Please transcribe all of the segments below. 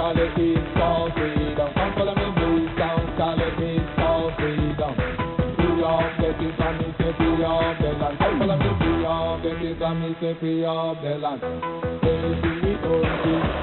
Charlie Beat for freedom. Come follow me, move down, Charlie Beat for freedom. Free up the things and me say free up the land. Come follow me, free up the things and me say free up the land. Baby, don't think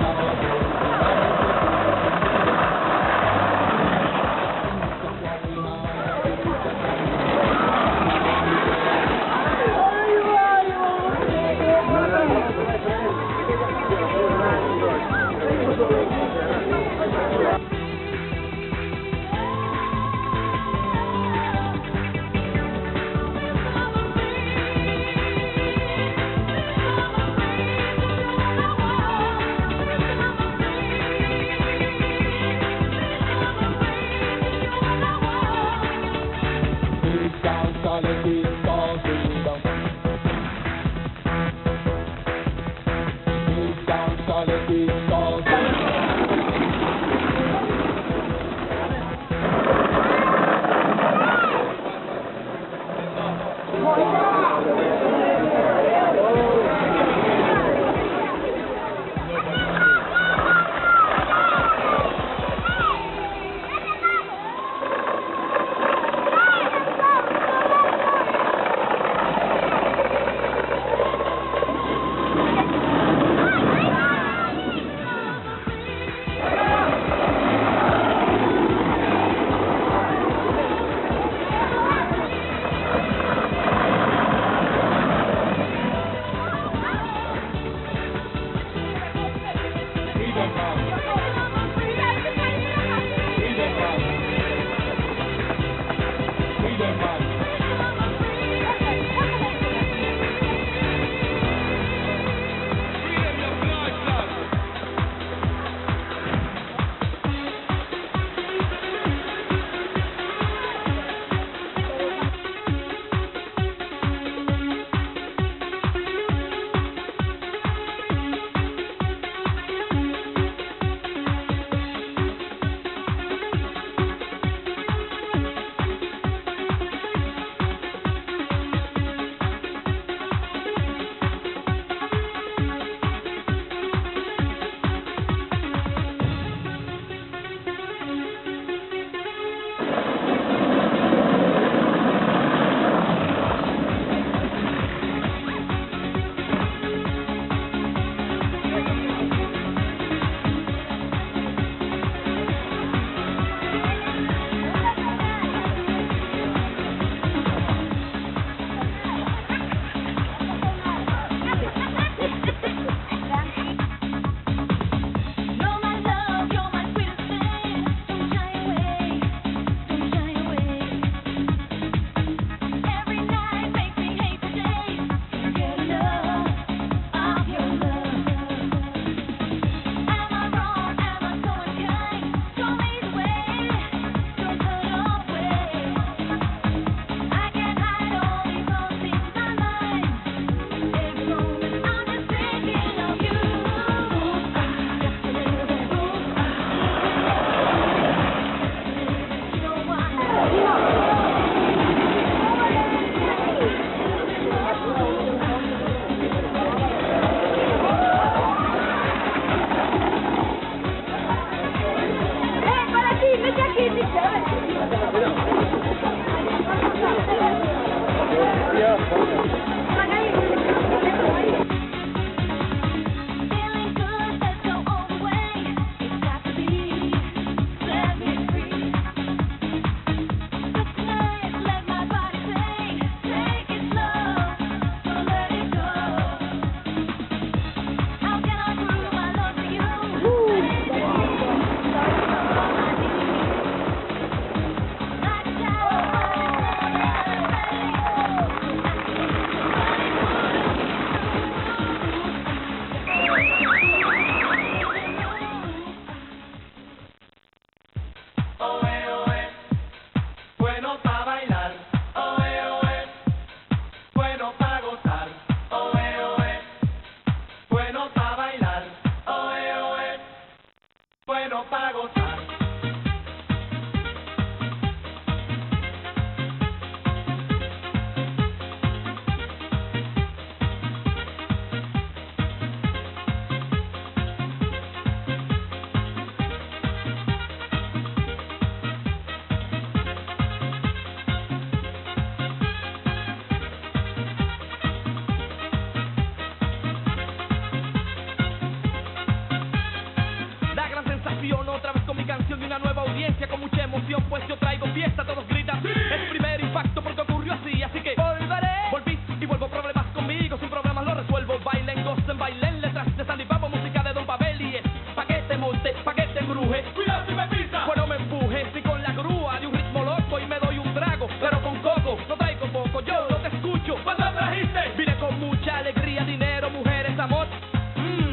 de una nueva audiencia con mucha emoción, pues yo traigo fiesta, todos gritan. ¡Sí! El primer impacto porque ocurrió así que volveré. Volví y vuelvo, problemas conmigo, sin problemas lo resuelvo. Bailen, gocen, bailen, letras de Sandy Papo, música de Don Pavel y es pa' que te monte, pa' que te embruje. Cuidado si me pisa. Bueno, me empuje, si con la grúa de un ritmo loco y me doy un trago, pero con coco, no traigo poco, yo no te escucho. ¿Cuánto trajiste? Vine con mucha alegría, dinero, mujeres, amor.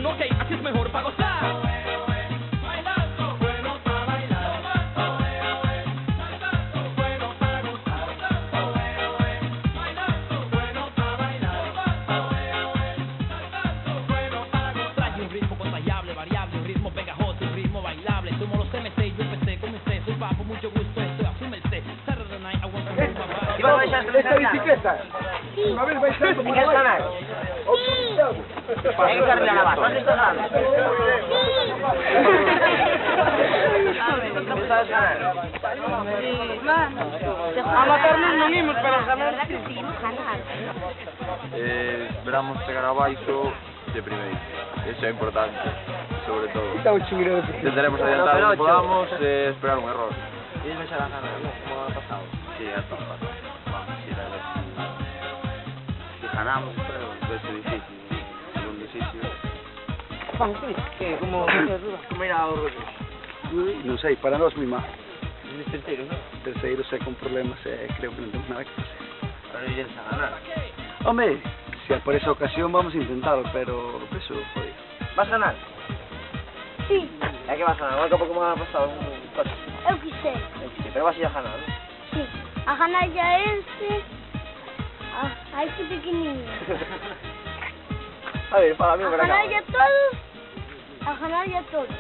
Ok, así es mejor pa' gozar. Bailando, bueno pa' bailar. Saltando, bueno pa' gozar. Bailando, bueno pa' bailar. Saltando, bueno pa' gozar. Traje un ritmo contagiable, variable, un ritmo pegajoso, un ritmo bailable. Somos los CMC, yo empecé, comencé, soy Papo, mucho gusto, estoy a su merced. Saturday night, I want to move my body. ¿Y vas a bailar esta bicicleta? Una vez bailando por la calle. Hay que darle a la base. ¿Has visto ganar? ¿No sabes ganar? A matarnos no vimos para La ganar. verdad que conseguimos ganar. Esperamos chegar abaixo de primeiro. Eso é importante, sobre todo. Está un chinguero de Intentaremos adiantar lo que podamos, esperar un error. ¿Quieres echar a ganar, no? Como ha pasado. Sí, hasta fácil. Vamos, ir a ver Si ganamos, pero es difícil. Segundo sitio. ¿Qué? ¿Cómo ir a Orgullo? Non sei, para nós moi mal. Eres terceiro, ¿no? Terceiro, se con problemas, creo que non temos nada que facer. Pero iremos a ganar. Home, se por esa ocasión vamos a intentarlo, pero eso, joder. ¿Vas a ganar? Sí, ¿A qué vas a ganar? ¿Una copa como ha pasado? Un coche. eu que sei. Sí, pero vas a ir a ganar, ¿no? Sí. A ganar ya a este pequenininho. A ver, para mí, A para acá. ganar ya todos. A ganar ya todos.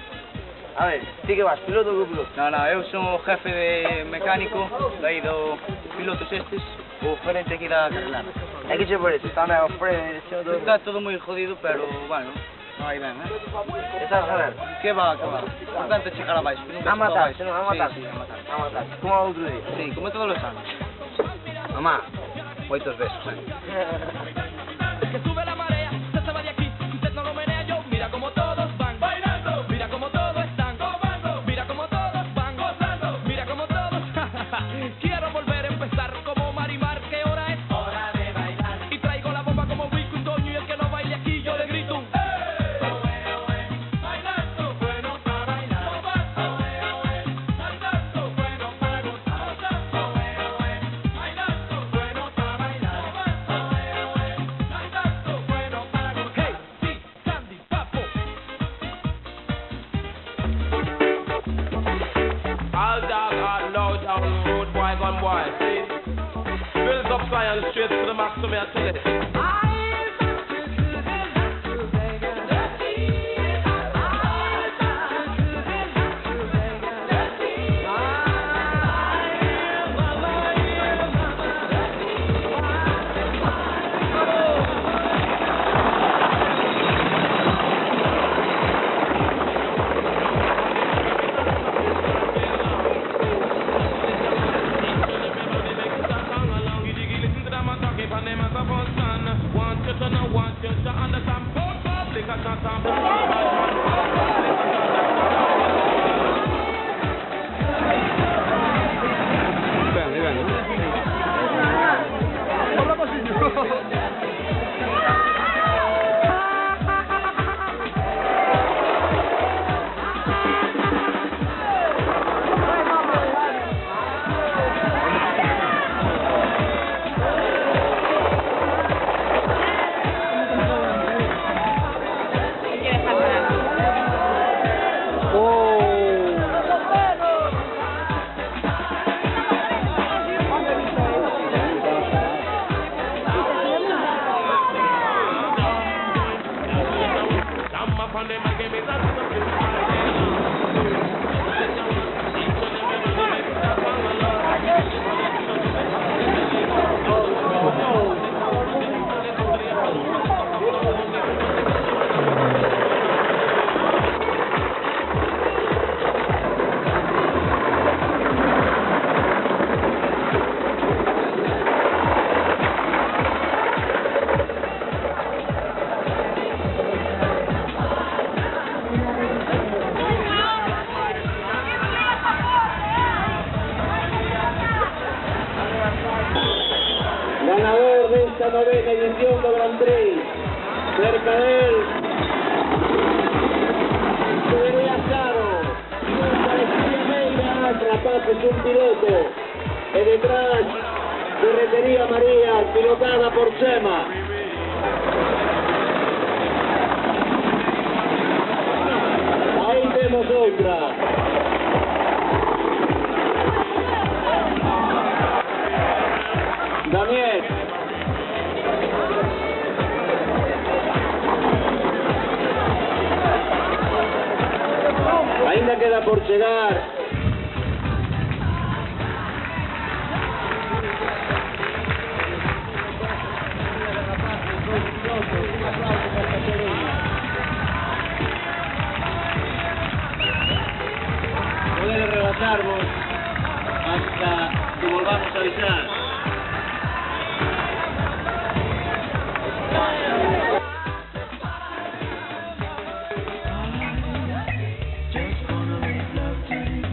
A ver, ti que vas, piloto ou piloto? No, eu son o jefe de mecánico daí do pilotos estes, o gerente aquí da carrelana. Hai que che por eso, está na frente, todo. Está todo moi jodido, pero, bueno, non hai ben, Estás a ganar. Que va. Importante chegar abaixo, que nunca A se matar, abaixo. se non, a matar. Sí, a matar. A matar. Como a outro día. Sí, como todos os anos. Mamá, moitos besos, Que sube la marea, se va de aquí, usted no lo menea yo, mira como todos van bailando, mira como todos están tomando, mira como todos van gozando, mira como todos, quiero volver a empezar como Marimar, ¿qué hora es? Hora de bailar, y traigo la bomba como Wico y Toño, y el que no baile aquí yo le grito un bailando, bueno para bailar, saltando, bueno para gozar, bailando, bueno para bailar. Hey, sí, Sandy Papo. All dog, all loud, all road boy, gun boy, see? Build up science straight to the max, so me I tell it. ¿Qué quieres ganar? esta novena edición de Grand Prix. Cerca de él se vería Saro, parecía Meira, Rapaz es un piloto. Y detrás, Ferretería María, pilotada por Chema. Ahí vemos otra. Daniel. Ainda queda por chegar poder rebasarvos hasta que volvamos a avisar. Just wanna make love to you.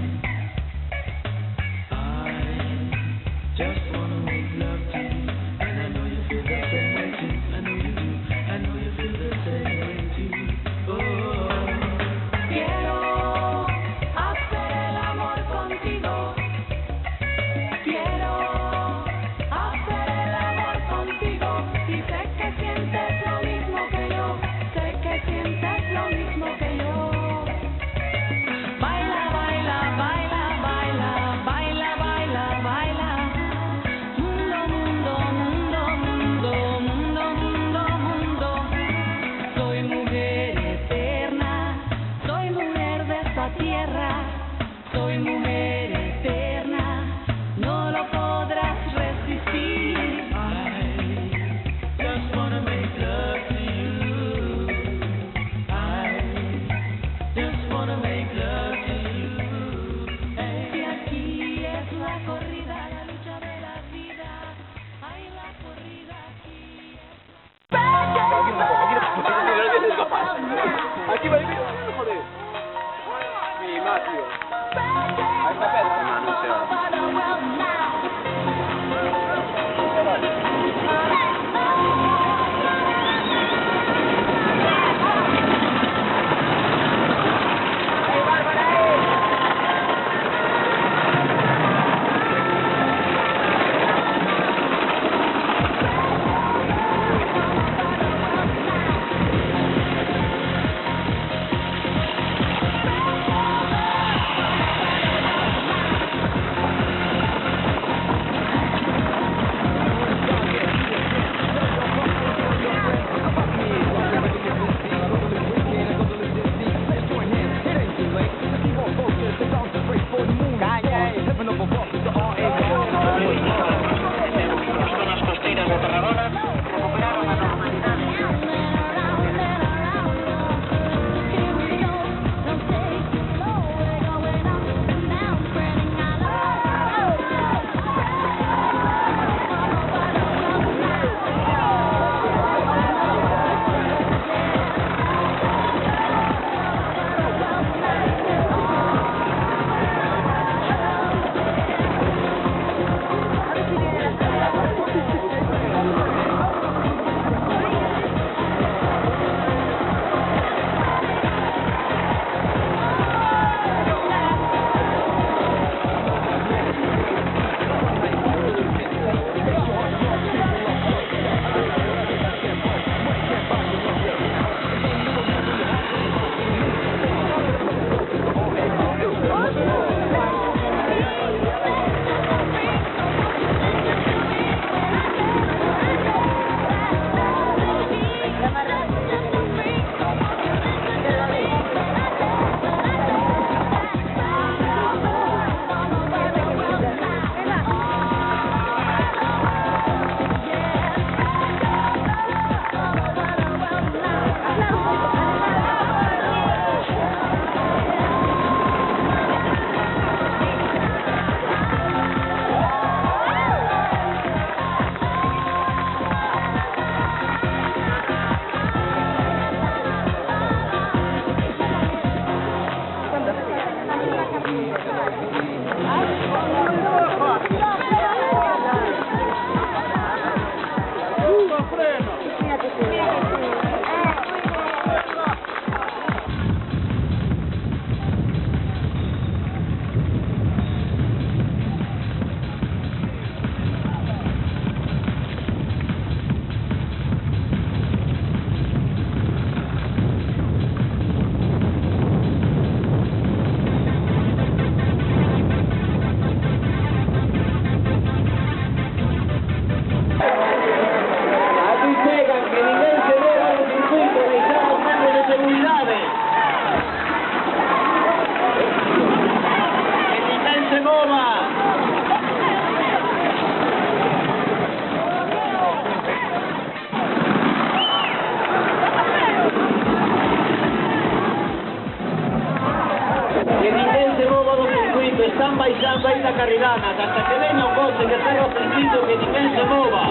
saída Carrilanas, hasta que venga un coche que tenga o sentido que ninguén se mova.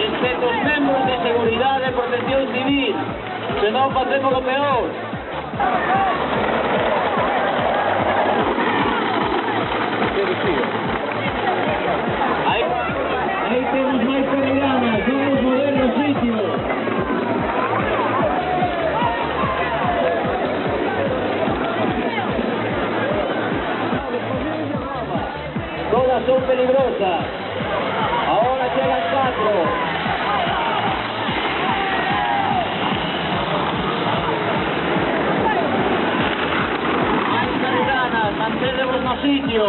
Excepto os membros de seguridade e protección civil, senón facemos o peor. Aí temos máis Carrilanas, vamos mover no sitio. Todas son peligrosas. Ahora llegan 4. Hay Carrilanas, manténnos no sitio.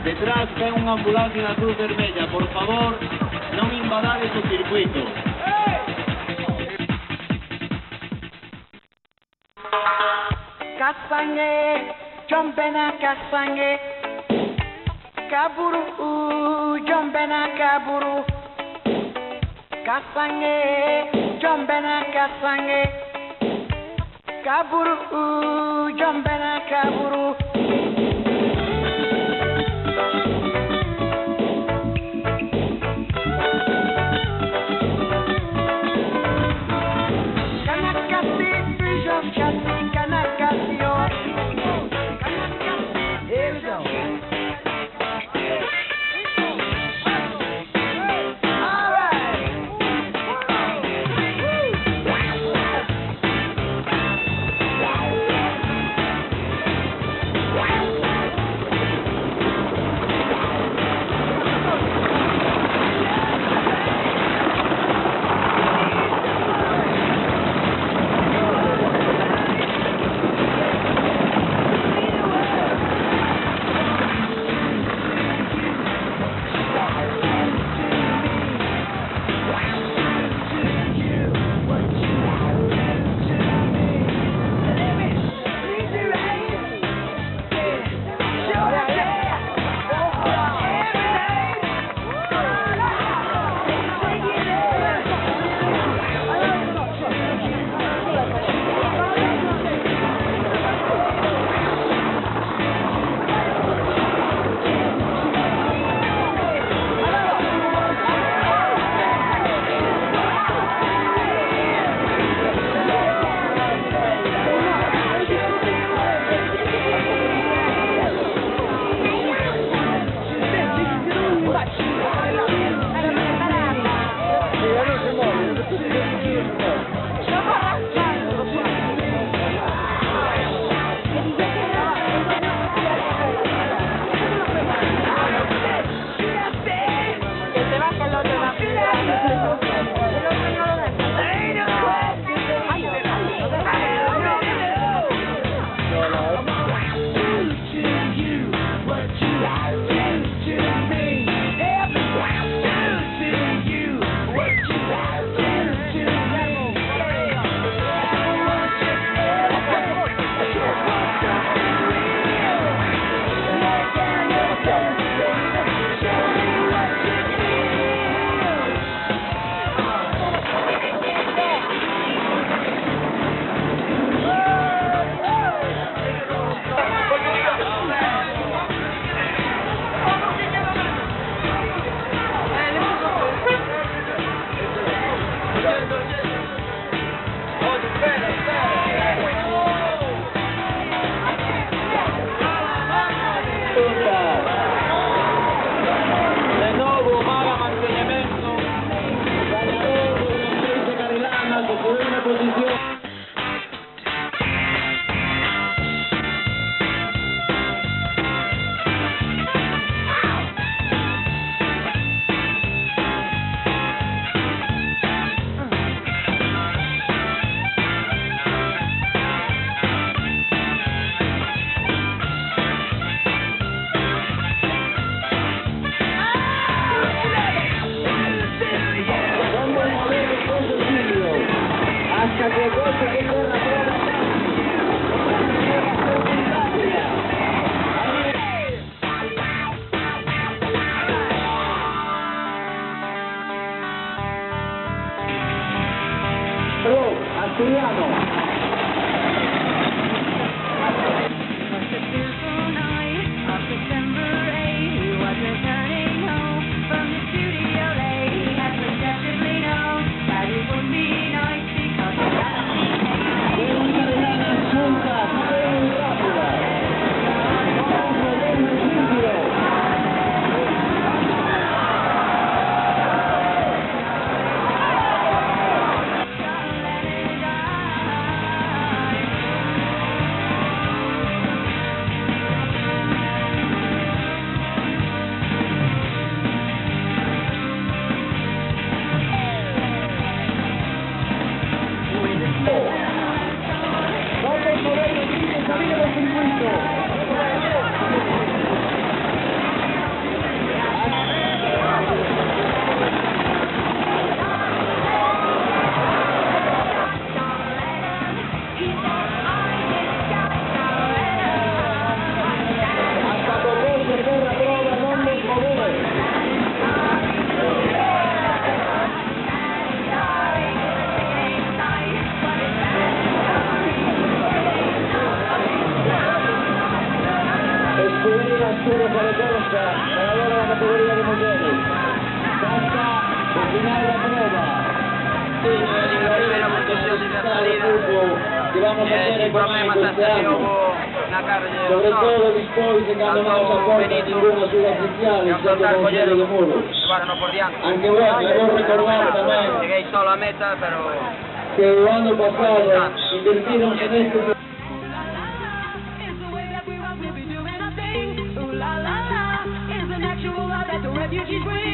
Detrás ven unha ambulancia da Cruz Vermella, por favor, non invadades o circuito. Kasange, jombena kasange, kaburu, jombena kaburu. Kasange, jombena kasange, kaburu, jombena kaburu. marcha, ganadora de la categoría de mujeres. Basta terminar la prueba. Sí, la primera posición de la salida. Que vamos a hacer sin problemas hasta que hubo una carga sobre todo después de cuando non se aporta ninguna ciudad oficial en certo concello de Muros. Llevaron por diante. Aunque bueno, debo recordar tamén Llegué solo a meta, pero que el año pasado invertiron en este Refugees bring